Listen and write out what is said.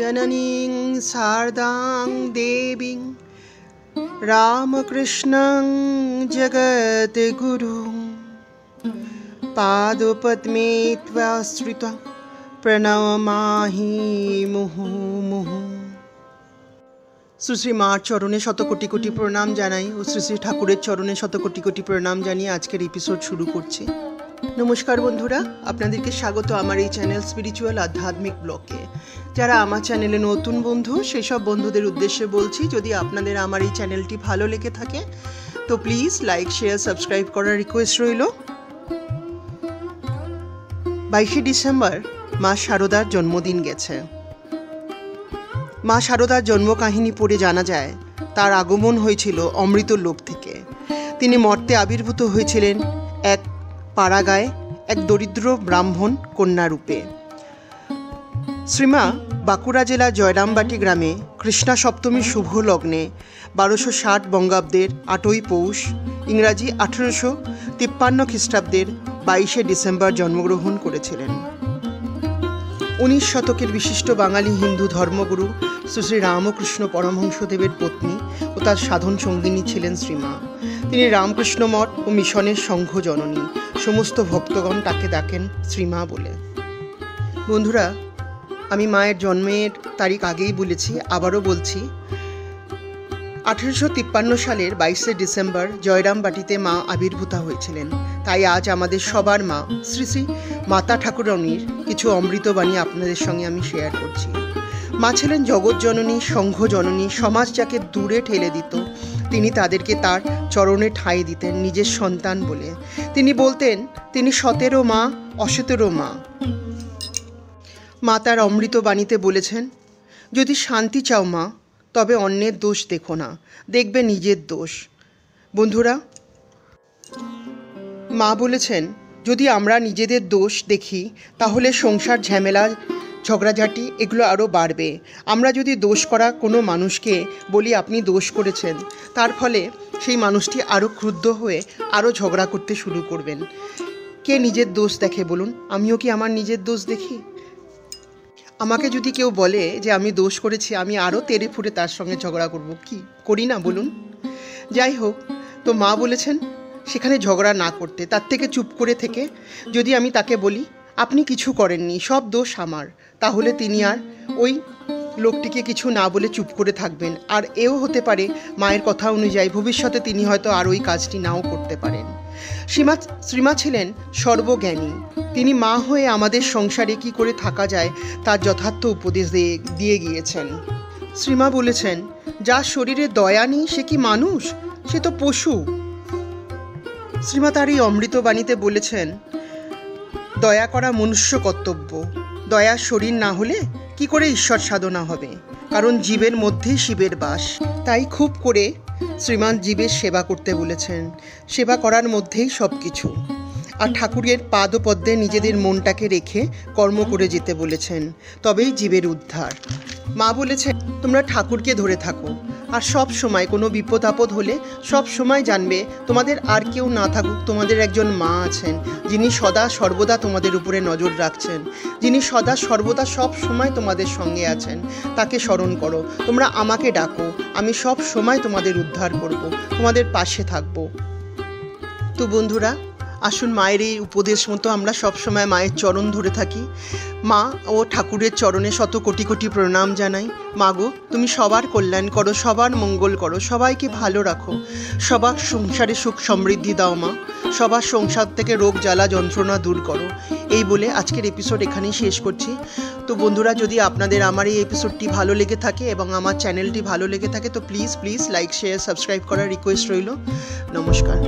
जननीं शारदां देवीं रामकृष्णं जगद्गुरुं पादपद्मे त्वाश्रिता प्रणमामि मुहुर्मुहुः। শ্রী শ্রী মার চরণে শত কোটি কোটি প্রণাম জানাই ও শ্রী শ্রী ঠাকুরের চরণে শত কোটি কোটি প্রণাম জানিয়ে আজকের এপিসোড শুরু করছি। নমস্কার বন্ধুরা, আপনাদেরকে স্বাগত আমার এই চ্যানেল স্পিরিচুয়াল আধ্যাত্মিক ব্লগে। যারা আমার চ্যানেলে নতুন বন্ধু সেই সব বন্ধুদের উদ্দেশ্যে বলছি, যদি আপনাদের আমার এই চ্যানেলটি ভালো লেগে থাকে তো প্লিজ লাইক শেয়ার সাবস্ক্রাইব করার রিকোয়েস্ট রইল। 22শে ডিসেম্বর মা শারদার জন্মদিন গেছে। মা শারদার জন্মকাহিনী পড়ে জানা যায় তার আগমন হয়েছিল অমৃত লোক থেকে। তিনি মর্তে আবির্ভূত হয়েছিলেন এক পাড়াগাঁয়ে এক দরিদ্র ব্রাহ্মণ কন্যারূপে। শ্রীমা বাঁকুড়া জেলার জয়রামবাটি গ্রামে কৃষ্ণা সপ্তমীর শুভ লগ্নে 1260 বঙ্গাব্দের 8ই পৌষ, ইংরাজি 1853 খ্রিস্টাব্দের 22শে ডিসেম্বর জন্মগ্রহণ করেছিলেন। 19 শতকের বিশিষ্ট বাঙালি হিন্দু ধর্মগুরু শ্রী শ্রী রামকৃষ্ণ পরমহংসদেবের পত্নী ও তার সাধন সঙ্গিনী ছিলেন শ্রীমা। তিনি রামকৃষ্ণ মঠ ও মিশনের সংঘ জননী। সমস্ত ভক্তগণ তাকে ডাকেন শ্রীমা বলে। বন্ধুরা, আমি মায়ের জন্মের তারিখ আগেই বলেছি, আবারও বলছি। 1853 সালের 22শে ডিসেম্বর জয়রামবাটিতে মা আবির্ভূতা হয়েছিলেন। তাই আজ আমাদের সবার মা শ্রী শ্রী মাতা ঠাকুরানীর কিছু অমৃতবাণী আপনাদের সঙ্গে আমি শেয়ার করছি। মা ছিলেন জগৎ জননী, সংঘ জননী। সমাজ যাকে দূরে ঠেলে দিত তিনি তাদেরকে তার চরণে ঠাঁই দিতেন নিজের সন্তান বলে। তিনি বলতেন তিনি সতেরো মা, অসতেরো মা। মা তার অমৃতবাণীতে বলেছেন, যদি শান্তি চাও মা তবে অন্যের দোষ দেখো না, দেখবে নিজের দোষ। বন্ধুরা, মা বলেছেন যদি আমরা নিজেদের দোষ দেখি তাহলে সংসার ঝামেলা ঝগড়াঝাটি এগুলো আরও বাড়বে। আমরা যদি দোষ করা কোনো মানুষকে বলি আপনি দোষ করেছেন, তার ফলে সেই মানুষটি আরও ক্রুদ্ধ হয়ে আরও ঝগড়া করতে শুরু করবেন। কে নিজের দোষ দেখে বলুন? আমিও কি আমার নিজের দোষ দেখি? আমাকে যদি কেউ বলে যে আমি দোষ করেছি, আমি আরও তেড়ে ফুটে তার সঙ্গে ঝগড়া করব, কি করি না বলুন? যাই হোক, তো মা বলেছেন সেখানে ঝগড়া না করতে, তার থেকে চুপ করে থেকে যদি আমি তাকে বলি আপনি কিছু করেননি, সব দোষ আমার, তাহলে তিনি আর ওই লোকটিকে কিছু না বলে চুপ করে থাকবেন। আর এও হতে পারে মায়ের কথা অনুযায়ী ভবিষ্যতে তিনি হয়তো আর ওই কাজটি নাও করতে পারেন। শ্রীমা ছিলেন সর্বজ্ঞানী। তিনি মা হয়ে আমাদের সংসারে কি করে থাকা যায় তার যথার্থ উপদেশ দিয়ে গিয়েছেন। শ্রীমা বলেছেন, যার শরীরে দয়া নেই সে কি মানুষ? সে তো পশু। শ্রীমা তার এই অমৃতবাণীতে বলেছেন, দয়া করা মনুষ্য কর্তব্য। দয়ার শরীর না হলে কি করে ঈশ্বর সাধনা হবে? কারণ জীবের মধ্যেই শিবের বাস। তাই খুব করে শ্রীমান জীবের সেবা করতে বলেছেন। সেবা করার মধ্যেই সব কিছু। আর ঠাকুরের পাদপদ্মে নিজেদের মনটাকে রেখে কর্ম করে যেতে বলেছেন, তবেই জীবের উদ্ধার। মা বলেছেন তোমরা ঠাকুরকে ধরে থাকো, আর সব সময় কোনো বিপদ আপদ হলে সব সময় জানবে তোমাদের আর কেউ না থাকুক, তোমাদের একজন মা আছেন যিনি সদা সর্বদা তোমাদের উপরে নজর রাখছেন, যিনি সদা সর্বদা সব সময় তোমাদের সঙ্গে আছেন। তাকে স্মরণ করো, তোমরা আমাকে ডাকো, আমি সব সময় তোমাদের উদ্ধার করব, তোমাদের পাশে থাকব। তো বন্ধুরা, আসুন মায়ের এই উপদেশ মতো আমরা সবসময় মায়ের চরণ ধরে থাকি। মা ও ঠাকুরের চরণে শত কোটি কোটি প্রণাম জানাই। মা গো, তুমি সবার কল্যাণ করো, সবার মঙ্গল করো, সবাইকে ভালো রাখো, সবার সংসারে সুখ সমৃদ্ধি দাও মা, সবার সংসার থেকে রোগ জ্বালা যন্ত্রণা দূর করো। এই বলে আজকের এপিসোড এখানেই শেষ করছি। তো বন্ধুরা, যদি আপনাদের আমার এই এপিসোডটি ভালো লেগে থাকে এবং আমার চ্যানেলটি ভালো লেগে থাকে তো প্লিজ লাইক শেয়ার সাবস্ক্রাইব করার রিকোয়েস্ট রইল। নমস্কার।